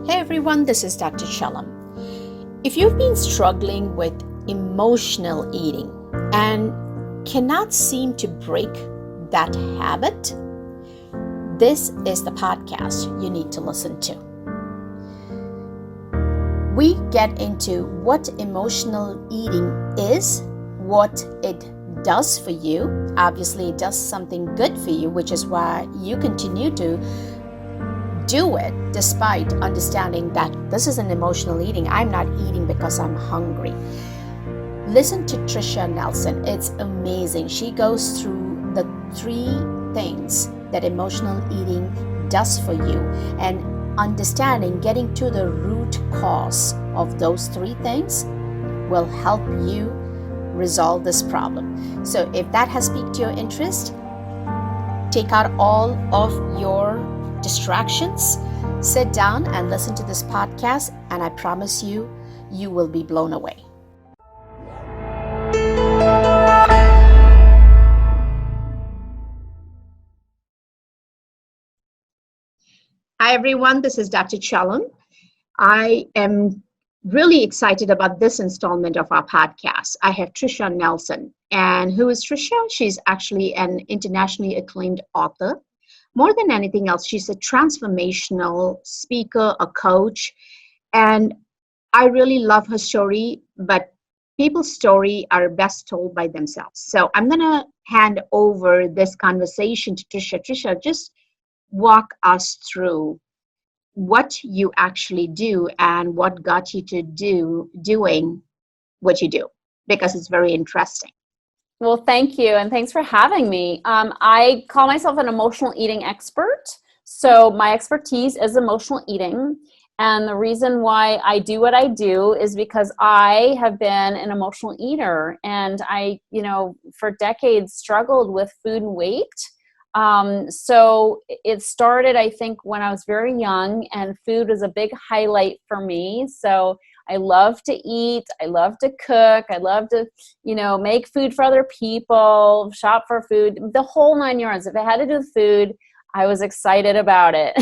Hey everyone, this is Dr. Chellam. If you've been struggling with emotional eating and cannot seem to break that habit, this is the podcast you need to listen to. We get into what emotional eating is, what it does for you. Obviously, it does something good for you, which is why you continue to do it despite understanding that this is an emotional eating. I'm not eating because I'm hungry. Listen to Tricia Nelson. It's amazing. She goes through the 3 things that emotional eating does for you, and understanding, getting to the root cause of those 3 things will help you resolve this problem. So if that has piqued your interest, take out all of your distractions, sit down and listen to this podcast, and I promise you, you will be blown away. Hi everyone, this is Dr. Chellam. I am really excited about this installment of our podcast. I have Tricia Nelson. And who is Tricia? She's actually an internationally acclaimed author. More than anything else, she's a transformational speaker, a coach, and I really love her story, but people's story are best told by themselves. So I'm going to hand over this conversation to Tricia. Tricia, just walk us through what you actually do and what got you to doing what you do, because it's very interesting. Well, thank you, and thanks for having me. I call myself an emotional eating expert. So my expertise is emotional eating, and the reason why I do what I do is because I have been an emotional eater, and I, for decades struggled with food and weight. So it started, I think, when I was very young, and food was a big highlight for me. So I love to eat. I love to cook. I love to, make food for other people, shop for food, the whole 9 yards. If I had to do food, I was excited about it.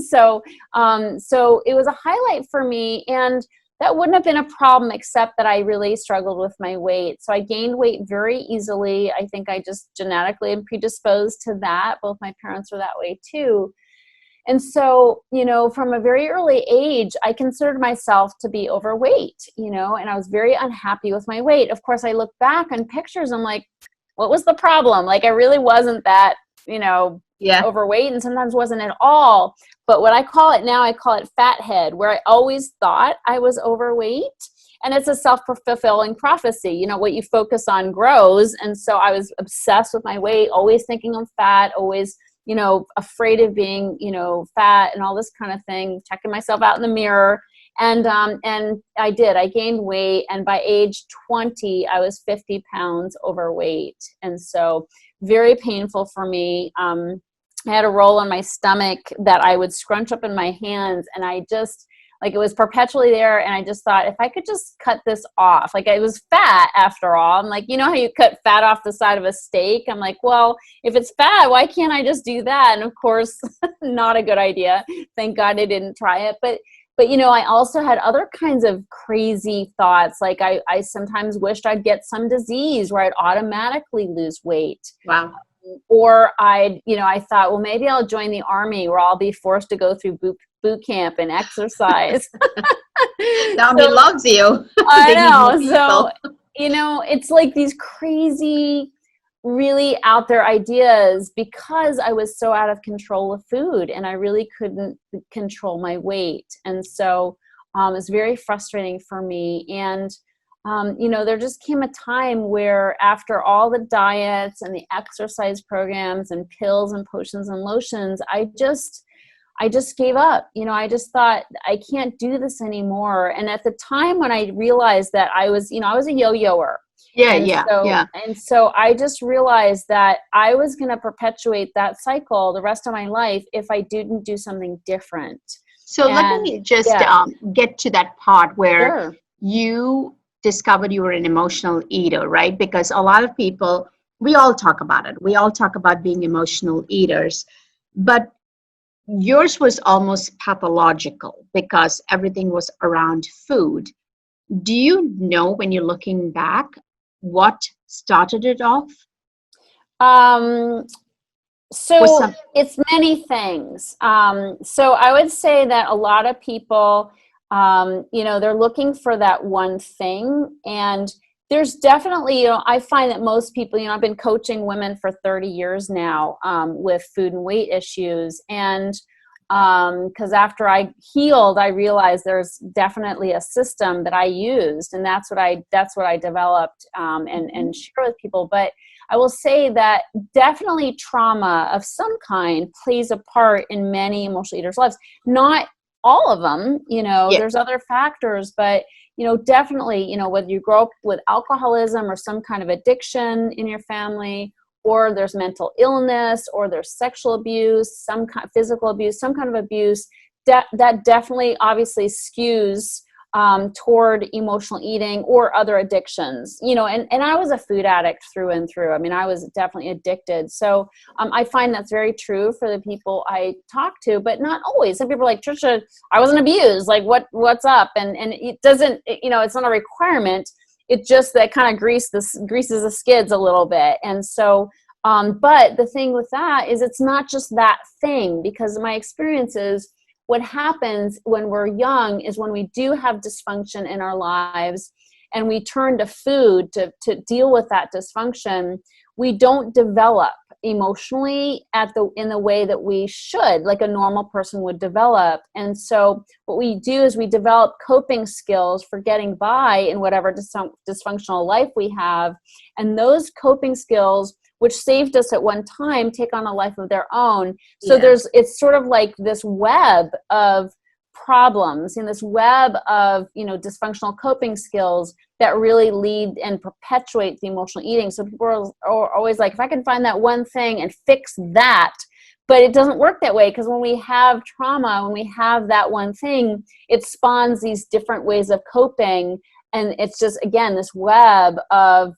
So it was a highlight for me, and that wouldn't have been a problem except that I really struggled with my weight. So I gained weight very easily. I think I just genetically am predisposed to that. Both my parents were that way too. And so, from a very early age, I considered myself to be overweight, and I was very unhappy with my weight. Of course, I look back on pictures, I'm like, what was the problem? Like, I really wasn't that, overweight, and sometimes wasn't at all. But what I call it now, I call it fat head, where I always thought I was overweight. And it's a self-fulfilling prophecy. What you focus on grows. And so I was obsessed with my weight, always thinking I'm fat, always afraid of being, fat and all this kind of thing, checking myself out in the mirror. And I did. I gained weight. And by age 20, I was 50 pounds overweight. And so very painful for me. I had a roll on my stomach that I would scrunch up in my hands. And I just, it was perpetually there. And I just thought, if I could just cut this off, it was fat after all. I'm like, how you cut fat off the side of a steak? I'm like, well, if it's fat, why can't I just do that? And of course, not a good idea. Thank God I didn't try it. But I also had other kinds of crazy thoughts. Like I sometimes wished I'd get some disease where I'd automatically lose weight. Wow. Or I thought, well, maybe I'll join the army where I'll be forced to go through boot camp and exercise. The army loves you. I know. So, it's like these crazy, really out there ideas, because I was so out of control with food and I really couldn't control my weight. And so it's very frustrating for me. And there just came a time where after all the diets and the exercise programs and pills and potions and lotions, I just gave up. I just thought, I can't do this anymore. And at the time when I realized that I was a yo-yoer. And so I just realized that I was going to perpetuate that cycle the rest of my life if I didn't do something different. So let me just get to that part where you discovered you were an emotional eater, right? Because a lot of people, we all talk about it. We all talk about being emotional eaters. But yours was almost pathological because everything was around food. Do you know, when you're looking back, what started it off? Um, Was so some it's many things. So I would say that a lot of people, they're looking for that one thing. And there's definitely, I find that most people, I've been coaching women for 30 years now with food and weight issues. And because after I healed, I realized there's definitely a system that I used, and that's what I developed and share with people. But I will say that definitely trauma of some kind plays a part in many emotional eaters' lives. Not all of them, yeah. there's other factors, but definitely, whether you grow up with alcoholism or some kind of addiction in your family, or there's mental illness, or there's sexual abuse, some kind of physical abuse, some kind of abuse, that definitely obviously skews toward emotional eating or other addictions, and I was a food addict through and through. I mean, I was definitely addicted. So I find that's very true for the people I talk to, but not always. Some people are like, Tricia, I wasn't abused. Like, what's up? And it doesn't, it's not a requirement. It just that kind of greases the skids a little bit. And so, but the thing with that is it's not just that thing, because my experience is what happens when we're young is when we do have dysfunction in our lives and we turn to food to deal with that dysfunction, we don't develop emotionally in the way that we should, like a normal person would develop. And so what we do is we develop coping skills for getting by in whatever dysfunctional life we have. And those coping skills, which saved us at one time, take on a life of their own. So it's sort of like this web of problems and this web of, dysfunctional coping skills that really lead and perpetuate the emotional eating. So people are always like, if I can find that one thing and fix that, but it doesn't work that way, because when we have trauma, when we have that one thing, it spawns these different ways of coping. And it's just, again, this web of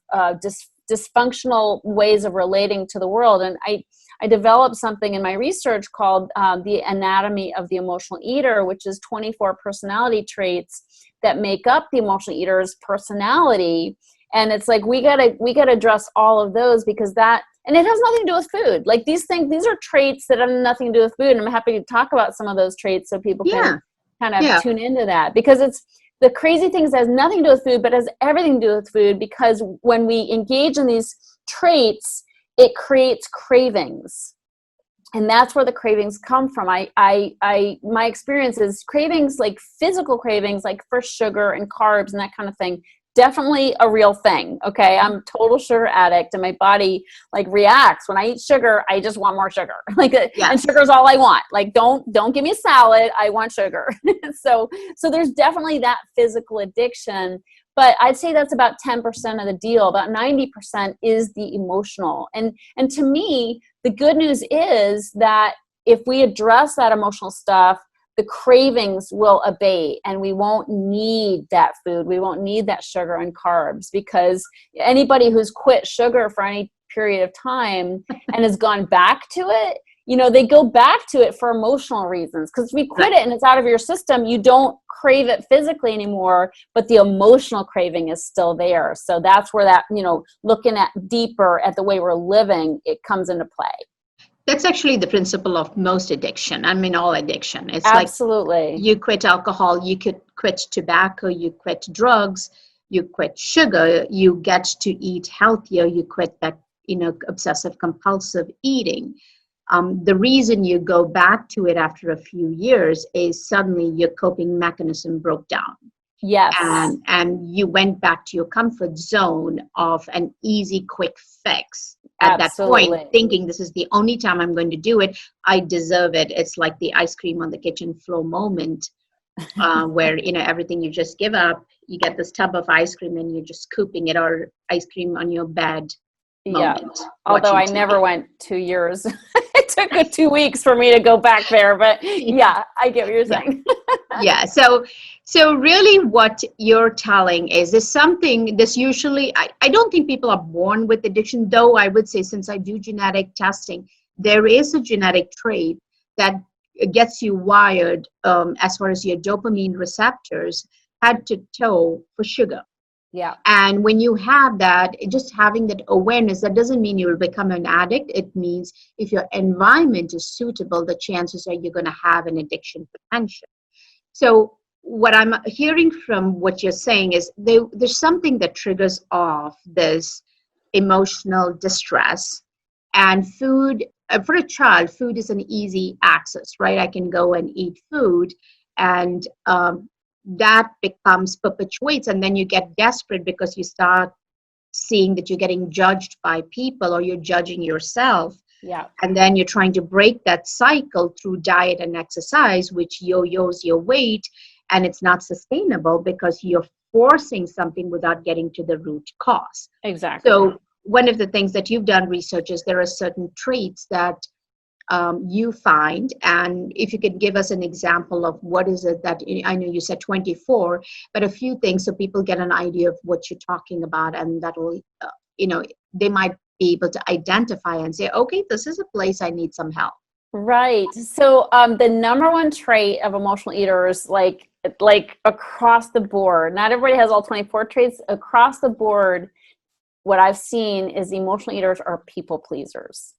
dysfunctional ways of relating to the world. And I developed something in my research called the anatomy of the emotional eater, which is 24 personality traits that make up the emotional eater's personality. And it's like, we gotta address all of those, because and it has nothing to do with food. Like these are traits that have nothing to do with food. And I'm happy to talk about some of those traits so people can kind of tune into that, because the crazy thing is it has nothing to do with food, but it has everything to do with food, because when we engage in these traits, it creates cravings. And that's where the cravings come from. My experience is cravings, like physical cravings, like for sugar and carbs and that kind of thing, definitely a real thing. Okay. I'm a total sugar addict, and my body like reacts when I eat sugar. I just want more sugar. And sugar's all I want. Like, don't give me a salad. I want sugar. So there's definitely that physical addiction, but I'd say that's about 10% of the deal. About 90% is the emotional. And to me, the good news is that if we address that emotional stuff, the cravings will abate, and we won't need that food. We won't need that sugar and carbs, because anybody who's quit sugar for any period of time and has gone back to it, they go back to it for emotional reasons. Because if we quit it and it's out of your system, you don't crave it physically anymore, but the emotional craving is still there. So that's where that, looking at deeper at the way we're living, it comes into play. That's actually the principle of most addiction. I mean, all addiction. It's absolutely like you quit alcohol, you could quit tobacco, you quit drugs, you quit sugar, you get to eat healthier, you quit that, obsessive compulsive eating. The reason you go back to it after a few years is suddenly your coping mechanism broke down. Yes. And you went back to your comfort zone of an easy, quick fix. At Absolutely. that point, thinking this is the only time I'm going to do it, I deserve it. It's like the ice cream on the kitchen floor moment, where, everything you just give up, you get this tub of ice cream and you're just scooping it, or ice cream on your bed moment. Although I never went 2 years. It took 2 weeks for me to go back there, but yeah, I get what you're saying. So really what you're telling is this something, this usually, I don't think people are born with addiction, though I would say, since I do genetic testing, there is a genetic trait that gets you wired as far as your dopamine receptors head to toe for sugar. Yeah. And when you have that, just having that awareness, that doesn't mean you will become an addict. It means if your environment is suitable, the chances are you're going to have an addiction potential. So what I'm hearing from what you're saying is there's something that triggers off this emotional distress, and food, for a child, food is an easy access, right? I can go and eat food, and that becomes perpetuates, and then you get desperate because you start seeing that you're getting judged by people or you're judging yourself. Yeah. And then you're trying to break that cycle through diet and exercise, which yo-yos your weight, and it's not sustainable because you're forcing something without getting to the root cause. Exactly. So one of the things that you've done research is there are certain traits that you find, and if you could give us an example of what is it that, I know you said 24, but a few things so people get an idea of what you're talking about, and that will, they might be able to identify and say, okay, this is a place I need some help. Right. So the number one trait of emotional eaters, like across the board, not everybody has all 24 traits. Across the board, what I've seen is emotional eaters are people pleasers.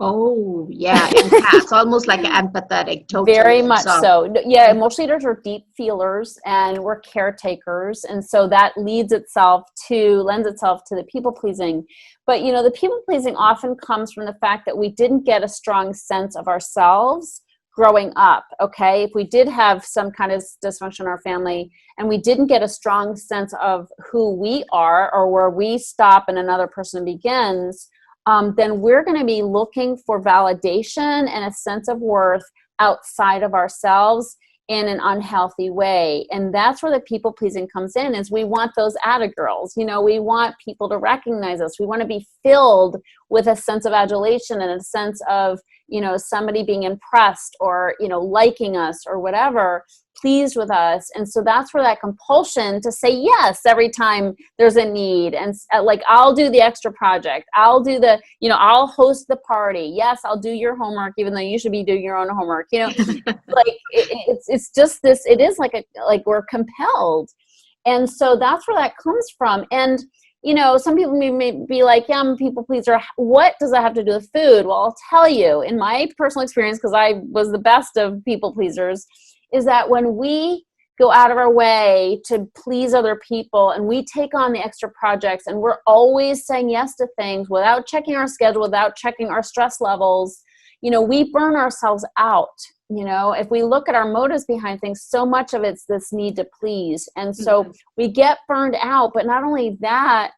Oh, yeah. It's almost like empathetic, totally. Very much so. Yeah, emotional eaters are deep feelers, and we're caretakers. And so that lends itself to the people pleasing. But, the people pleasing often comes from the fact that we didn't get a strong sense of ourselves growing up. Okay. If we did have some kind of dysfunction in our family and we didn't get a strong sense of who we are or where we stop and another person begins, then we're going to be looking for validation and a sense of worth outside of ourselves in an unhealthy way. And that's where the people pleasing comes in, is we want those atta girls. We want people to recognize us. We want to be filled with a sense of adulation and a sense of, somebody being impressed or, liking us or whatever, pleased with us. And so that's where that compulsion to say yes every time there's a need, and like, I'll do the extra project, I'll do the, I'll host the party, yes, I'll do your homework even though you should be doing your own homework, like it's just this, it is like we're compelled. And so that's where that comes from. And some people may be like, yeah, I'm a people pleaser. What does that have to do with food? Well, I'll tell you, in my personal experience, because I was the best of people pleasers, is that when we go out of our way to please other people and we take on the extra projects and we're always saying yes to things without checking our schedule, without checking our stress levels, we burn ourselves out. If we look at our motives behind things, so much of it's this need to please. And so we get burned out, but not only that,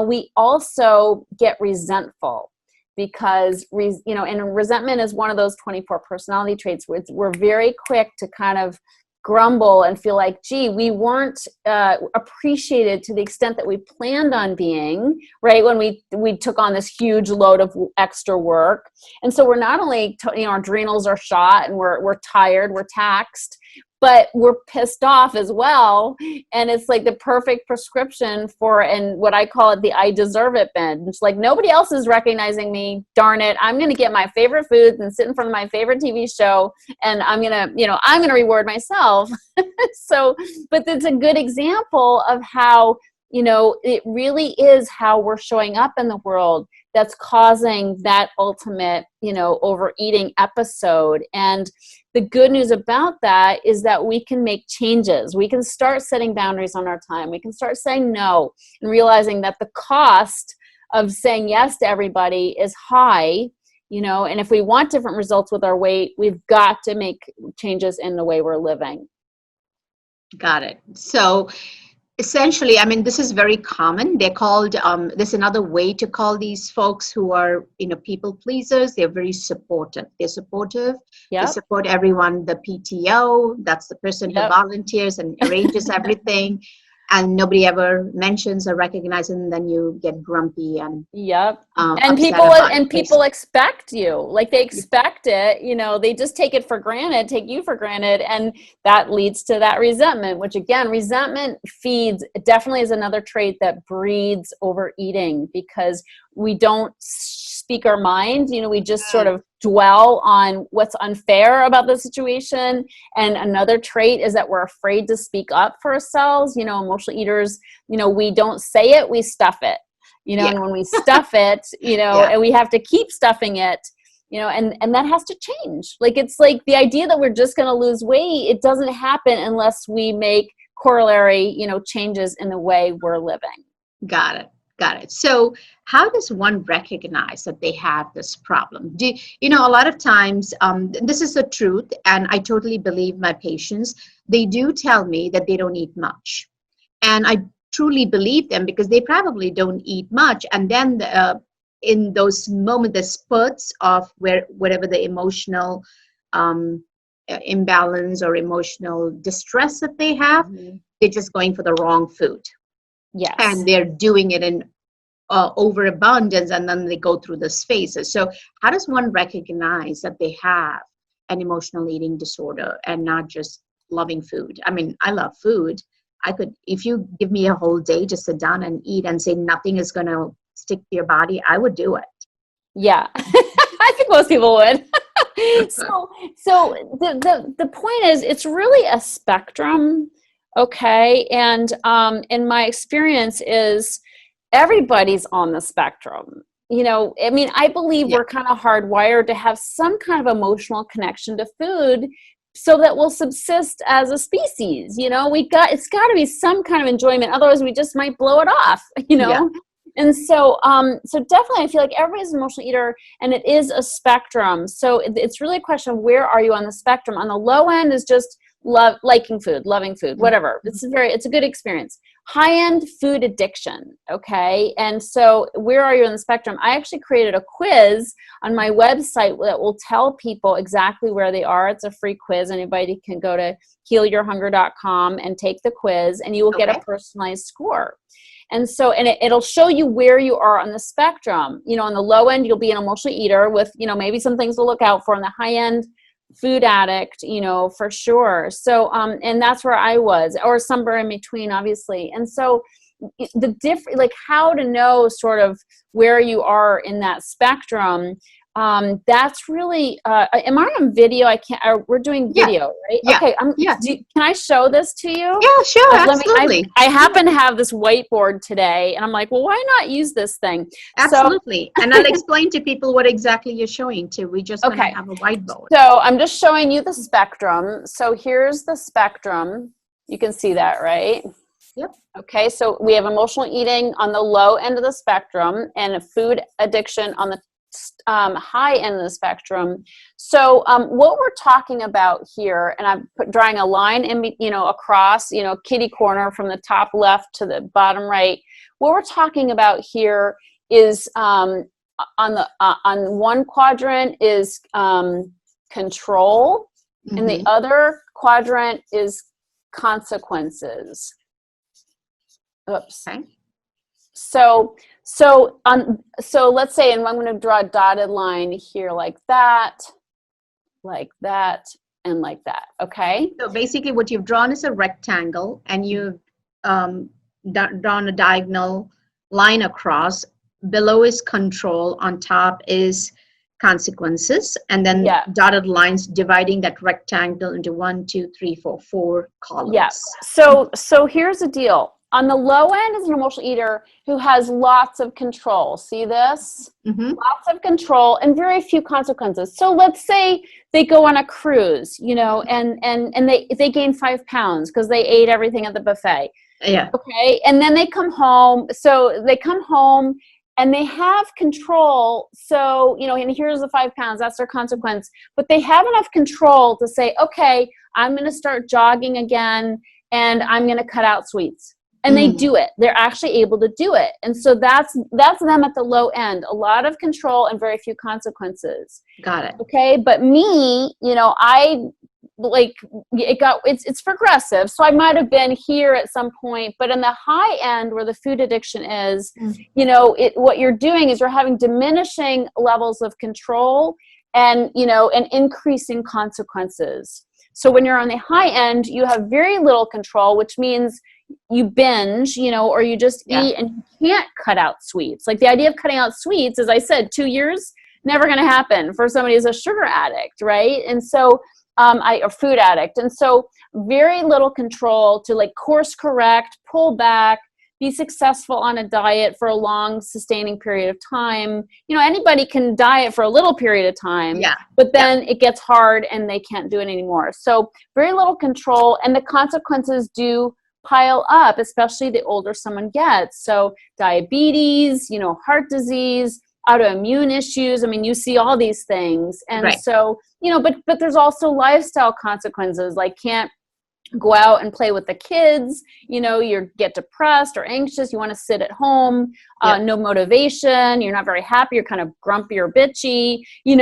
we also get resentful. Because, and resentment is one of those 24 personality traits where we're very quick to kind of grumble and feel like, gee, we weren't appreciated to the extent that we planned on being, right, when we took on this huge load of extra work. And so we're not only, our adrenals are shot and we're tired, we're taxed, but we're pissed off as well. And it's like the perfect prescription for, and what I call it, the I deserve it bin. It's like, nobody else is recognizing me. Darn it. I'm going to get my favorite foods and sit in front of my favorite TV show. And I'm going to reward myself. So, but it's a good example of how, it really is how we're showing up in the world that's causing that ultimate, overeating episode. And the good news about that is that we can make changes. We can start setting boundaries on our time. We can start saying no and realizing that the cost of saying yes to everybody is high, and if we want different results with our weight, we've got to make changes in the way we're living. Got it. So essentially, this is very common. They're called, there's another way to call these folks who are, people pleasers. They're very supportive. They're supportive. Yep. They support everyone. The PTO, that's the person who volunteers and arranges everything. And nobody ever mentions or recognizes, and then you get grumpy and and people expect you, like they expect it, they just take it for granted, take you for granted, and that leads to that resentment, which again, resentment definitely is another trait that breeds overeating, because we don't speak our mind. We just sort of dwell on what's unfair about the situation. And another trait is that we're afraid to speak up for ourselves. Emotional eaters, we don't say it, we stuff it. And when we stuff it, and we have to keep stuffing it, and that has to change. It's like the idea that we're just going to lose weight, it doesn't happen unless we make corollary, changes in the way we're living. Got it. So how does one recognize that they have this problem? A lot of times, this is the truth, and I totally believe my patients, they do tell me that they don't eat much. And I truly believe them because they probably don't eat much. And then in those moments, the spurts of whatever the emotional imbalance or emotional distress that they have, they're just going for the wrong food. Yes. And they're doing it in overabundance, and then they go through these phases. So how does one recognize that they have an emotional eating disorder and not just loving food? I mean, I love food. If you give me a whole day to sit down and eat and say nothing is going to stick to your body, I would do it. Yeah, I think most people would. So the point is, it's really a spectrum, okay? And in my experience is everybody's on the spectrum. I believe we're kind of hardwired to have some kind of emotional connection to food so that we'll subsist as a species. It's got to be some kind of enjoyment. Otherwise, we just might blow it off, Yeah. And so definitely I feel like everybody's an emotional eater, and it is a spectrum. So it's really a question of where are you on the spectrum. On the low end is just liking food, loving food, whatever. It's a good experience. High-end food addiction, okay? And so where are you on the spectrum? I actually created a quiz on my website that will tell people exactly where they are. It's a free quiz. Anybody can go to healyourhunger.com and take the quiz, and you will get a personalized score. And so, it'll show you where you are on the spectrum. On the low end, you'll be an emotional eater with, maybe some things to look out for. On the high end, food addict, for sure. So, and that's where I was, or somewhere in between, obviously. And so how to know sort of where you are in that spectrum, that's really, am I on video? We're doing video, right? Yeah. Okay. Can I show this to you? Yeah, sure. Absolutely. I happen to have this whiteboard today, and I'm like, well, why not use this thing? Absolutely. And I'll explain to people what exactly you're showing too. We just going to have a whiteboard. So I'm just showing you the spectrum. So here's the spectrum. You can see that, right? Yep. Okay, so we have emotional eating on the low end of the spectrum and food addiction on the high end of the spectrum. So what we're talking about here, and I'm drawing a line across, kitty corner from the top left to the bottom right. What we're talking about here is on one quadrant is control, and the other quadrant is consequences. Oops. Okay. So let's say, and I'm going to draw a dotted line here like that, and like that. Okay. So basically what you've drawn is a rectangle, and you've drawn a diagonal line across. Below is control, on top is consequences, and then dotted lines dividing that rectangle into 1, 2, 3, 4, 4 columns. Yeah. So here's the deal. On the low end is an emotional eater who has lots of control. See this? Lots of control and very few consequences. So let's say they go on a cruise, and they gain 5 pounds because they ate everything at the buffet. Yeah. Okay. And then they come home. So they come home and they have control. So, and here's the 5 pounds, that's their consequence. But they have enough control to say, okay, I'm going to start jogging again, and I'm going to cut out sweets. And they do it. They're actually able to do it. And so that's them at the low end. A lot of control and very few consequences. Got it. Okay. But me, it's progressive. So I might have been here at some point, but in the high end where the food addiction is, what you're doing is you're having diminishing levels of control and increasing consequences. So when you're on the high end, you have very little control, which means you binge, or you just eat, and you can't cut out sweets. Like the idea of cutting out sweets, as I said, 2 years, never going to happen for somebody who's a sugar addict, right? And so, a food addict. And so very little control to like course correct, pull back, be successful on a diet for a long sustaining period of time. Anybody can diet for a little period of time, but then it gets hard and they can't do it anymore. So very little control, and the consequences do pile up, especially the older someone gets. So diabetes, heart disease, autoimmune issues. I mean, you see all these things. And so, but there's also lifestyle consequences, like can't go out and play with the kids, you get depressed or anxious, you want to sit at home, no motivation, you're not very happy, you're kind of grumpy or bitchy, these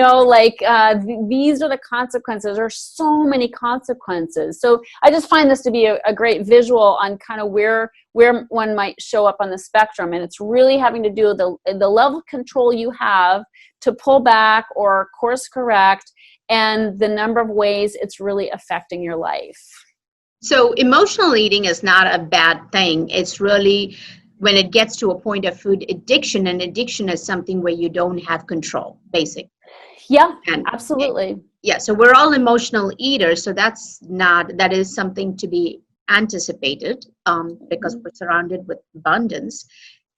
are the consequences. There are so many consequences. So I just find this to be a great visual on kind of where one might show up on the spectrum. And it's really having to do with the level of control you have to pull back or course correct, and the number of ways it's really affecting your life. So emotional eating is not a bad thing. It's really when it gets to a point of food addiction, and addiction is something where you don't have control, basically. Yeah, absolutely. So we're all emotional eaters. So that is something to be anticipated because we're surrounded with abundance.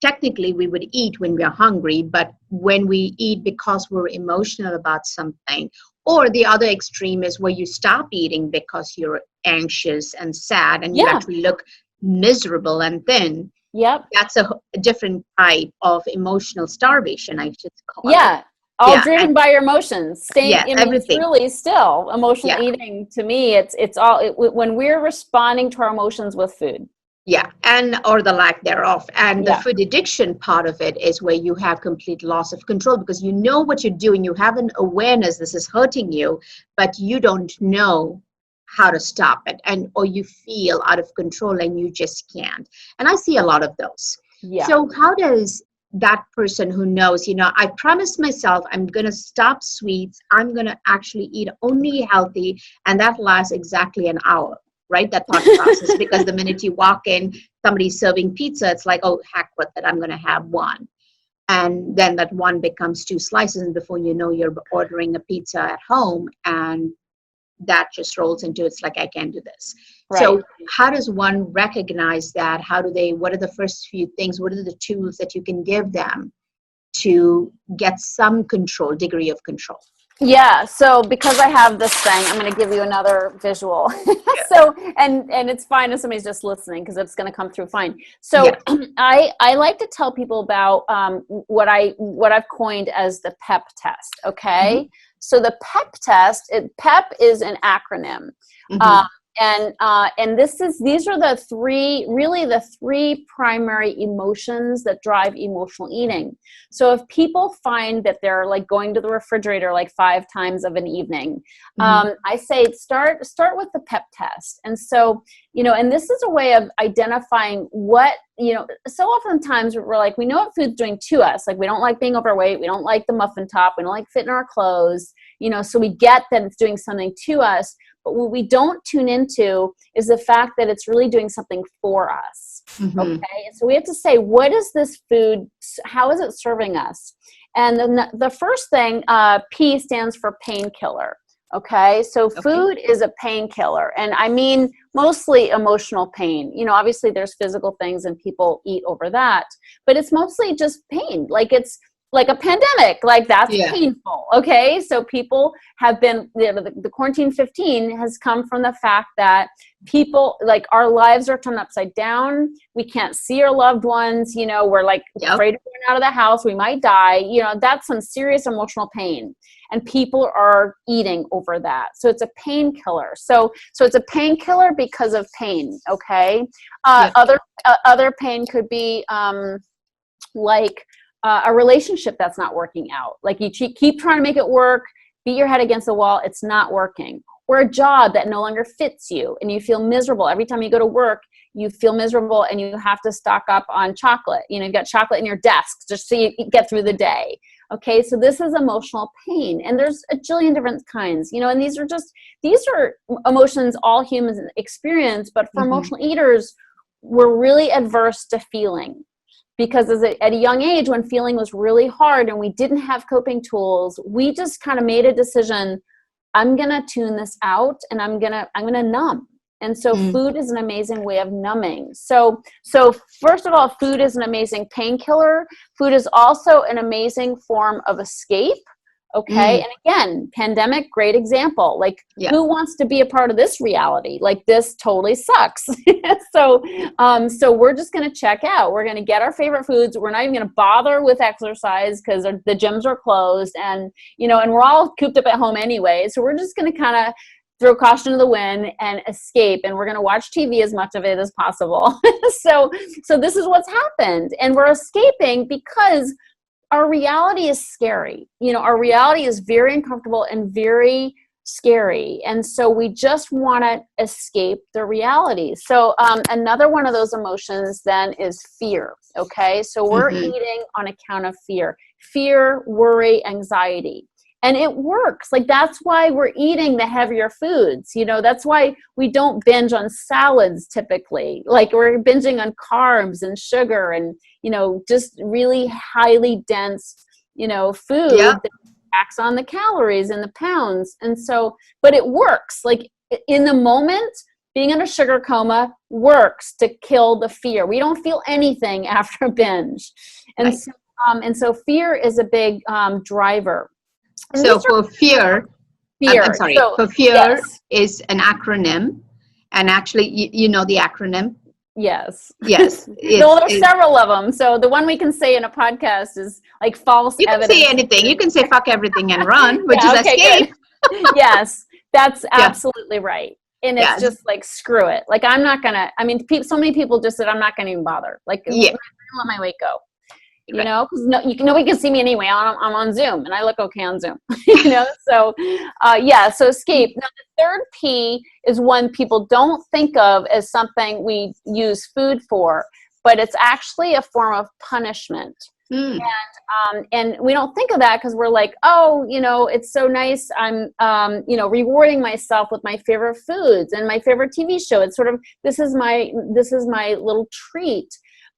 Technically, we would eat when we're hungry, but when we eat because we're emotional about something, or the other extreme is where you stop eating because you're anxious and sad and you actually look miserable and thin. Yep. That's a different type of emotional starvation, I should call it. All driven by your emotions. Everything. It's really still emotional eating. To me, it's all when we're responding to our emotions with food. Or the lack thereof. And the food addiction part of it is where you have complete loss of control, because you know what you're doing. You have an awareness this is hurting you, but you don't know how to stop it, or you feel out of control and you just can't. And I see a lot of those. So how does that person who knows, I promised myself I'm going to stop sweets, I'm going to actually eat only healthy, and that lasts exactly an hour. Right? That thought process, because the minute you walk in, somebody's serving pizza, it's like, oh, heck with it, I'm going to have one. And then that one becomes 2 slices, and before you know, you're ordering a pizza at home, and that just rolls into, it's like, I can't do this. So how does one recognize that? What are the first few things? What are the tools that you can give them to get some degree of control? So because I have this thing, I'm going to give you another visual. So, and it's fine if somebody's just listening, because it's going to come through fine. So I like to tell people about what I've coined as the PEP test. Okay. Mm-hmm. So the PEP test, PEP is an acronym. Mm-hmm. And these are the three primary emotions that drive emotional eating. So if people find that they're like going to the refrigerator like 5 times of an evening, I say start with the PEP test. And so, and this is a way of identifying what, so oftentimes we're like, we know what food's doing to us. Like, we don't like being overweight. We don't like the muffin top. We don't like fitting our clothes, so we get that it's doing something to us. But what we don't tune into is the fact that it's really doing something for us. Mm-hmm. Okay. And so we have to say, what is this food? How is it serving us? And then the first thing, P stands for painkiller. Okay. So food is a painkiller. And I mean, mostly emotional pain. Obviously there's physical things and people eat over that, but it's mostly just pain. Like, it's like a pandemic, like that's painful. Okay. So people have been, the quarantine 15 has come from the fact that people, like, our lives are turned upside down. We can't see our loved ones. We're like afraid of going out of the house. We might die. That's some serious emotional pain. And people are eating over that. So it's a painkiller. So it's a painkiller because of pain. Okay. Other pain could be like a relationship that's not working out. Like, you keep trying to make it work, beat your head against the wall, it's not working. Or a job that no longer fits you and you feel miserable. Every time you go to work, you feel miserable and you have to stock up on chocolate. You've got chocolate in your desk just so you get through the day. Okay, so this is emotional pain. And there's a jillion different kinds, and these are emotions all humans experience. But for emotional eaters, we're really adverse to feeling. Because at a young age, when feeling was really hard and we didn't have coping tools, we just kind of made a decision, I'm going to tune this out and I'm going to numb. And so food is an amazing way of numbing. So first of all, food is an amazing painkiller. Food is also an amazing form of escape. Okay. And again, pandemic, great example. Like, who wants to be a part of this reality? Like, this totally sucks. So we're just going to check out. We're going to get our favorite foods. We're not even going to bother with exercise because the gyms are closed, and we're all cooped up at home anyway. So we're just going to kind of throw caution to the wind and escape. And we're going to watch TV as much of it as possible. So this is what's happened. And we're escaping because our reality is scary. Our reality is very uncomfortable and very scary. And so we just want to escape the reality. So another one of those emotions then is fear. Okay. So we're eating on account of fear, worry, anxiety. And it works. Like, that's why we're eating the heavier foods. That's why we don't binge on salads typically. Like, we're binging on carbs and sugar and, just really highly dense, food that acts on the calories and the pounds. And so, but it works. Like, in the moment, being in a sugar coma works to kill the fear. We don't feel anything after a binge. And so fear is a big driver. So for fear, I'm sorry, for fear is an acronym, and actually, you know the acronym? Yes. Yes. So there's several of them. So the one we can say in a podcast is like false evidence. You can say anything. You can say fuck everything and run, which is escape. Yes, that's absolutely right. And it's just like, screw it. Like, I'm not going to, so many people just said, I'm not going to even bother. Like, I'm gonna let my weight go. Because nobody can see me anyway. I'm on Zoom, and I look okay on Zoom. So escape. Now, the third P is one people don't think of as something we use food for, but it's actually a form of punishment. And we don't think of that because we're like, oh, it's so nice. I'm, rewarding myself with my favorite foods and my favorite TV show. It's sort of, this is my little treat.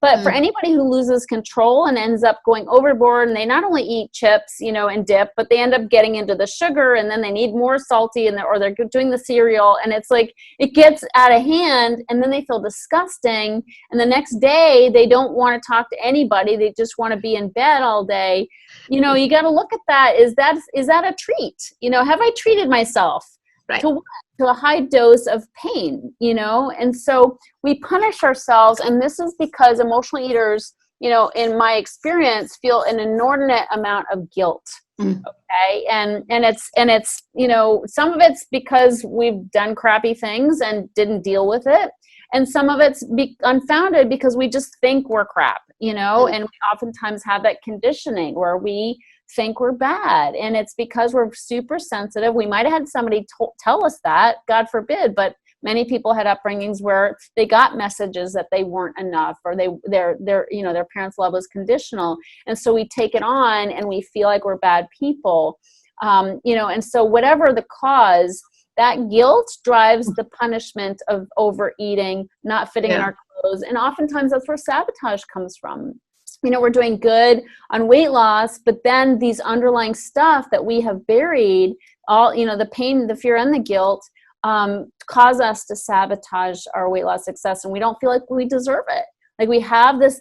But for anybody who loses control and ends up going overboard, and they not only eat chips, and dip, but they end up getting into the sugar, and then they need more salty, or they're doing the cereal, and it's like, it gets out of hand, and then they feel disgusting, and the next day they don't want to talk to anybody. They just want to be in bed all day. You got to look at that. Is that a treat? Have I treated myself? Right. To a high dose of pain, and so we punish ourselves. And this is because emotional eaters, in my experience, feel an inordinate amount of guilt. Okay. And it's, some of it's because we've done crappy things and didn't deal with it. And some of it's unfounded because we just think we're crap, and we oftentimes have that conditioning where we think we're bad, and it's because we're super sensitive. We might have had somebody tell us that, God forbid, but many people had upbringings where they got messages that they weren't enough, or their parents' love was conditional, and so we take it on and we feel like we're bad people, and so whatever the cause, that guilt drives the punishment of overeating, not fitting in our clothes, and oftentimes that's where sabotage comes from. We're doing good on weight loss, but then these underlying stuff that we have buried, all, the pain, the fear, and the guilt, cause us to sabotage our weight loss success, and we don't feel like we deserve it. Like, we have this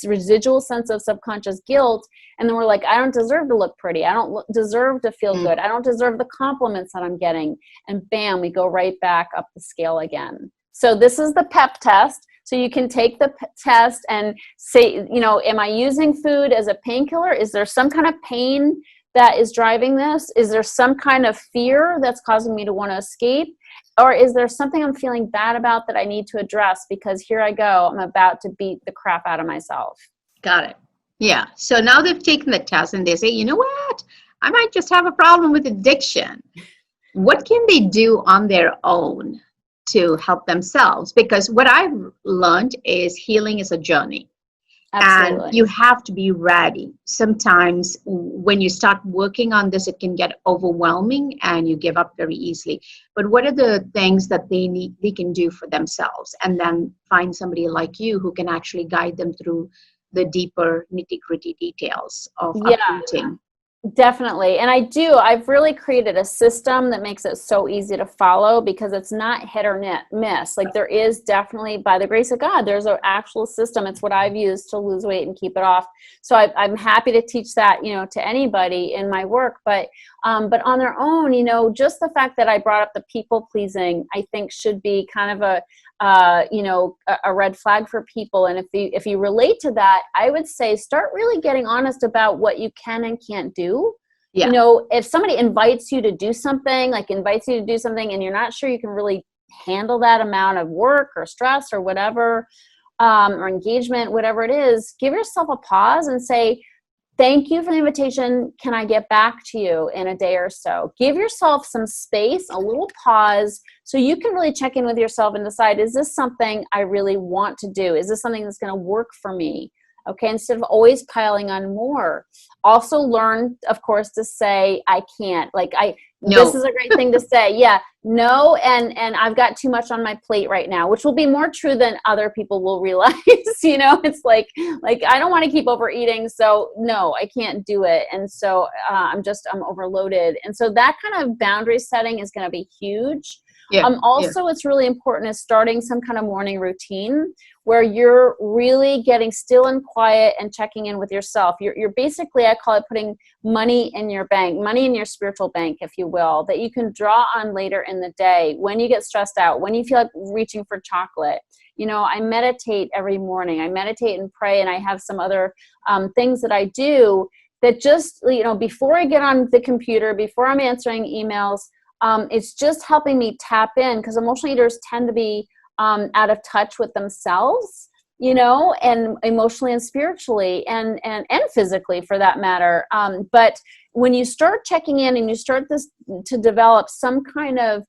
residual sense of subconscious guilt, and then we're like, I don't deserve to look pretty. I don't deserve to feel good. I don't deserve the compliments that I'm getting. And bam, we go right back up the scale again. So this is the PEP test. So you can take the test and say, am I using food as a painkiller? Is there some kind of pain that is driving this? Is there some kind of fear that's causing me to want to escape? Or is there something I'm feeling bad about that I need to address because here I go, I'm about to beat the crap out of myself? Got it. Yeah. So now they've taken the test and they say, you know what? I might just have a problem with addiction. What can they do on their own to help themselves? Because what I've learned is healing is a journey. And Absolutely. you have to be ready. Sometimes when you start working on this, it can get overwhelming and you give up very easily. But what are the things that they can do for themselves, and then find somebody like you who can actually guide them through the deeper nitty-gritty details of Yeah. uprooting? Definitely. And I've really created a system that makes it so easy to follow, because it's not hit or miss. Like, there is definitely, by the grace of God, there's an actual system. It's what I've used to lose weight and keep it off. So I'm happy to teach that, to anybody in my work. But on their own, just the fact that I brought up the people pleasing, I think should be kind of a red flag for people. And if you relate to that, I would say start really getting honest about what you can and can't do. Yeah. If somebody invites you to do something, and you're not sure you can really handle that amount of work or stress or whatever, or engagement, whatever it is, give yourself a pause and say, thank you for the invitation. Can I get back to you in a day or so? Give yourself some space, a little pause, so you can really check in with yourself and decide, is this something I really want to do? Is this something that's going to work for me? Okay, instead of always piling on more. Also learn, of course, to say, I can't. No. This is a great thing to say. Yeah, no, and I've got too much on my plate right now, which will be more true than other people will realize. It's like I don't want to keep overeating, so no, I can't do it. And so I'm overloaded. And so that kind of boundary setting is going to be huge. Yeah. Also, it's really important is starting some kind of morning routine where you're really getting still and quiet and checking in with yourself. You're basically, I call it, putting money in your bank, money in your spiritual bank, if you will, that you can draw on later in the day when you get stressed out, when you feel like reaching for chocolate. I meditate every morning. I meditate and pray, and I have some other things that I do that just, before I get on the computer, before I'm answering emails, it's just helping me tap in, because emotional eaters tend to be out of touch with themselves, and emotionally and spiritually and physically, for that matter. But when you start checking in and you start to develop some kind of,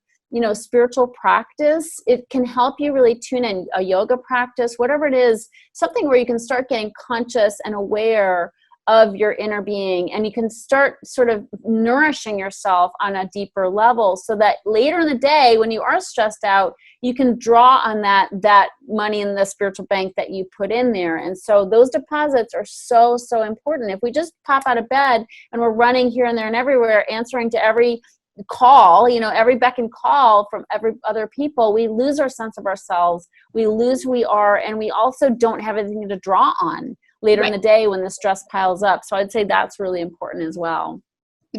spiritual practice, it can help you really tune in. A yoga practice, whatever it is, something where you can start getting conscious and aware of your inner being, and you can start sort of nourishing yourself on a deeper level, so that later in the day, when you are stressed out, you can draw on that money in the spiritual bank that you put in there. And so those deposits are so, so important. If we just pop out of bed and we're running here and there and everywhere, answering to every call, every beck and call from every other people, we lose our sense of ourselves, we lose who we are, and we also don't have anything to draw on later in the day when the stress piles up. So I'd say that's really important as well.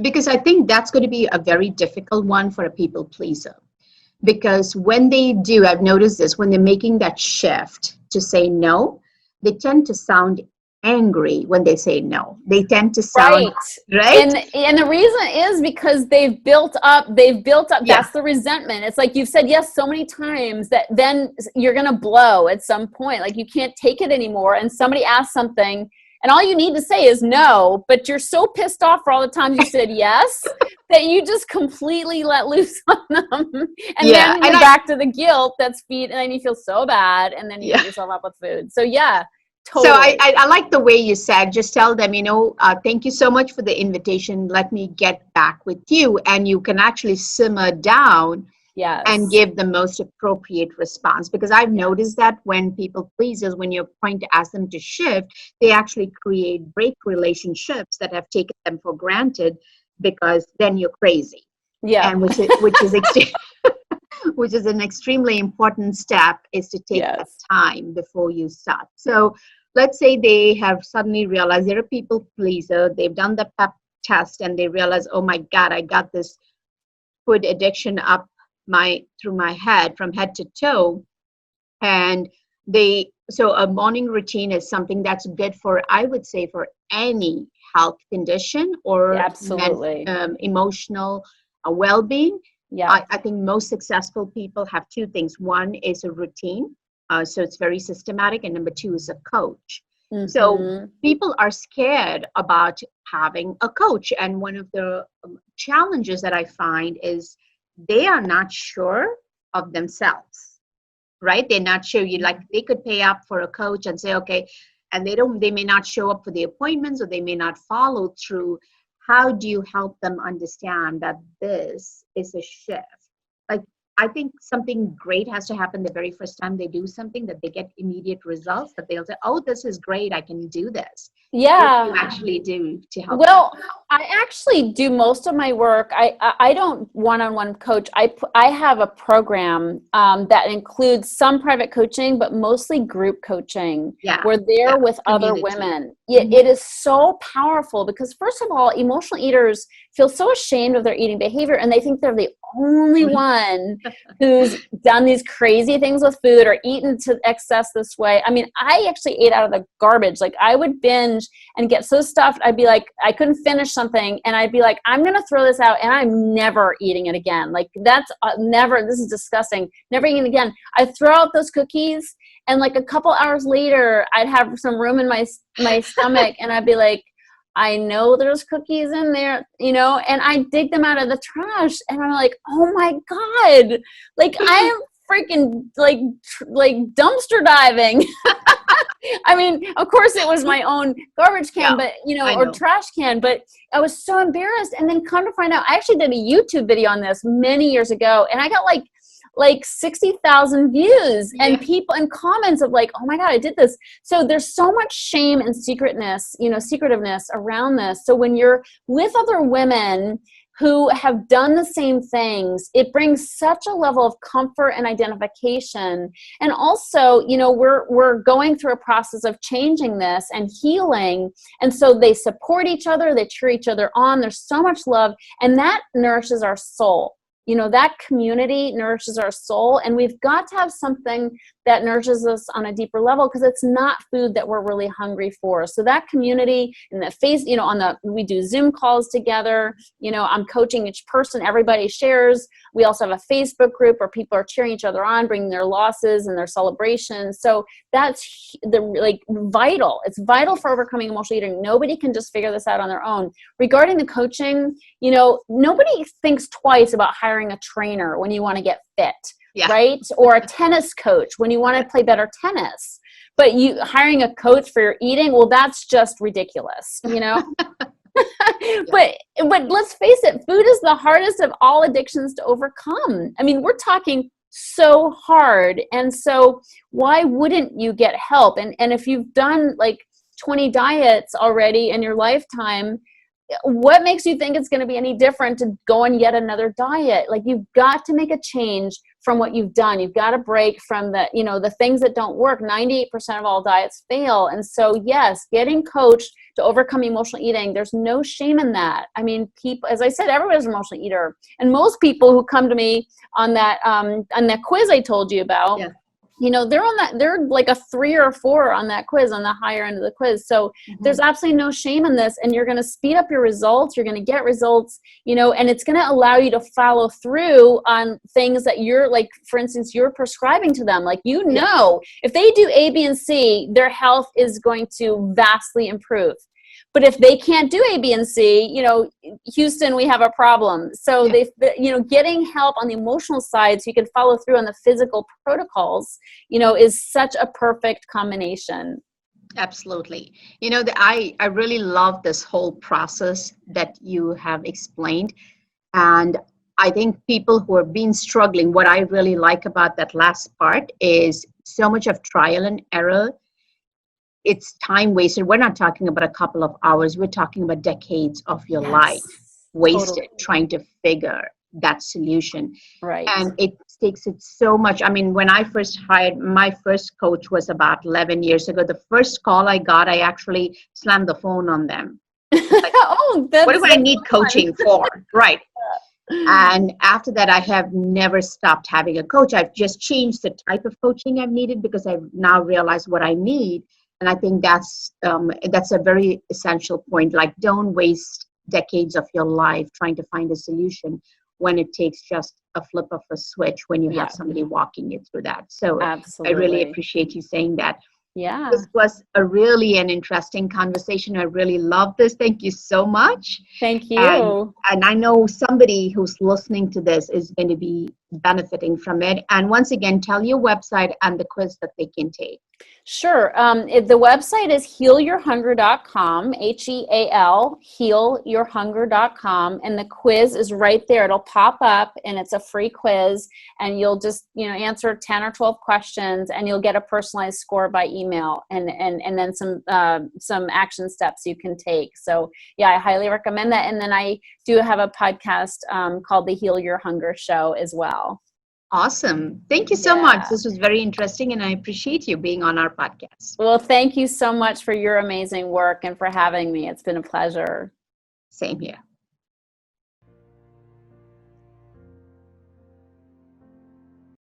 Because I think that's going to be a very difficult one for a people pleaser. Because when they do, I've noticed this, when they're making that shift to say no, they tend to sound angry when they say no. They tend to sound right. And the reason is because they've built up. Yeah. That's the resentment. It's like you've said yes so many times that then you're going to blow at some point. Like you can't take it anymore. And somebody asks something, and all you need to say is no, but you're so pissed off for all the times you said yes that you just completely let loose on them. And then you're back to the guilt that's and then you feel so bad, and then you beat yourself up with food. So yeah. Totally. So I like the way you said, just tell them, thank you so much for the invitation. Let me get back with you. And you can actually simmer down and give the most appropriate response. Because I've noticed that when people pleasers, when you're trying to ask them to shift, they actually break relationships that have taken them for granted, because then you're crazy. Yeah. And which is an extremely important step, is to take that time before you start. So let's say they have suddenly realized they're a people pleaser. They've done the PEP test and they realize, oh my God, I got this food addiction up through my head, from head to toe. And so a morning routine is something that's good for, I would say, for any health condition or emotional well-being. Yeah, I think most successful people have two things. One is a routine, so it's very systematic, and number two is a coach. Mm-hmm. So people are scared about having a coach, and one of the challenges that I find is they are not sure of themselves, right? They're not sure. They could pay up for a coach and say, okay, and they may not show up for the appointments, or they may not follow through. How do you help them understand that this is a shift? Like, I think something great has to happen the very first time they do something, that they get immediate results, that they'll say, oh, this is great, I can do this. What do you actually do to help Well, them? I actually do most of my work. I don't one-on-one coach. I have a program that includes some private coaching, but mostly group coaching. Yeah, Where they're yeah, with other community. women. It is so powerful because, first of all, emotional eaters feel so ashamed of their eating behavior, and they think they're the only one who's done these crazy things with food or eaten to excess this way. I mean, I actually ate out of the garbage. Like, I would binge and get so stuffed, I'd be like, I couldn't finish something, and I'd be like, I'm gonna throw this out, and I'm never eating it again. Like, that's never, this is disgusting, never eating it again. I'd throw out those cookies, and like a couple hours later, I'd have some room in my stomach, and I'd be like, I know there's cookies in there, and I dig them out of the trash, and I'm like, oh my God, like, I am freaking like dumpster diving. I mean, of course it was my own garbage can, but or trash can, but I was so embarrassed. And then come to find out, I actually did a YouTube video on this many years ago, and I got like 60,000 views and people and comments of like, oh my God, I did this. So there's so much shame and secretiveness around this. So when you're with other women who have done the same things, it brings such a level of comfort and identification. And also, we're going through a process of changing this and healing. And so they support each other, they cheer each other on. There's so much love, and that nourishes our soul. That community nourishes our soul, and we've got to have something that nourishes us on a deeper level, because it's not food that we're really hungry for. So that community in the face, we do Zoom calls together, I'm coaching each person, everybody shares. We also have a Facebook group where people are cheering each other on, bringing their losses and their celebrations. So that's vital. It's vital for overcoming emotional eating. Nobody can just figure this out on their own. Regarding the coaching, nobody thinks twice about hiring a trainer when you want to get fit. Yeah. Right? Or a tennis coach when you want to play better tennis. But you hiring a coach for your eating, well, that's just ridiculous, But let's face it, food is the hardest of all addictions to overcome. I mean, we're talking so hard. And so why wouldn't you get help? And if you've done like 20 diets already in your lifetime, what makes you think it's going to be any different to go on yet another diet? Like, you've got to make a change from what you've done. You've got to break from the things that don't work. 98% of all diets fail. And so, yes, getting coached to overcome emotional eating, there's no shame in that. I mean, people, as I said, everybody's an emotional eater. And most people who come to me on that quiz I told you about, they're like a 3 or a 4 on that quiz, on the higher end of the quiz. So there's absolutely no shame in this, and you're going to speed up your results. You're going to get results, and it's going to allow you to follow through on things that you're like, for instance, you're prescribing to them. Like, if they do A, B, and C, their health is going to vastly improve. But if they can't do A, B, and C, Houston, we have a problem. So getting help on the emotional side so you can follow through on the physical protocols, is such a perfect combination. Absolutely. I really love this whole process that you have explained. And I think people who have been struggling, what I really like about that last part is so much of trial and error. It's time wasted. We're not talking about a couple of hours. We're talking about decades of your life wasted trying to figure that solution. Right. And it takes it so much. I mean, when I first hired, my first coach was about 11 years ago. The first call I got, I actually slammed the phone on them. Like, what do I need coaching for? Right. And after that, I have never stopped having a coach. I've just changed the type of coaching I've needed because I've now realized what I need. And I think that's a very essential point. Like, don't waste decades of your life trying to find a solution when it takes just a flip of a switch when you have somebody walking you through that. So absolutely. I really appreciate you saying that. Yeah. This was an interesting conversation. I really love this. Thank you so much. Thank you. And I know somebody who's listening to this is going to be benefiting from it. And once again, tell your website and the quiz that they can take. Sure. The website is healyourhunger.com, HEAL, healyourhunger.com. And the quiz is right there. It'll pop up and it's a free quiz. And you'll just, answer 10 or 12 questions and you'll get a personalized score by email and then some action steps you can take. So yeah, I highly recommend that. And then I do have a podcast called the Heal Your Hunger Show as well. Awesome. Thank you so much. This was very interesting, and I appreciate you being on our podcast. Well, thank you so much for your amazing work and for having me. It's been a pleasure. Same here.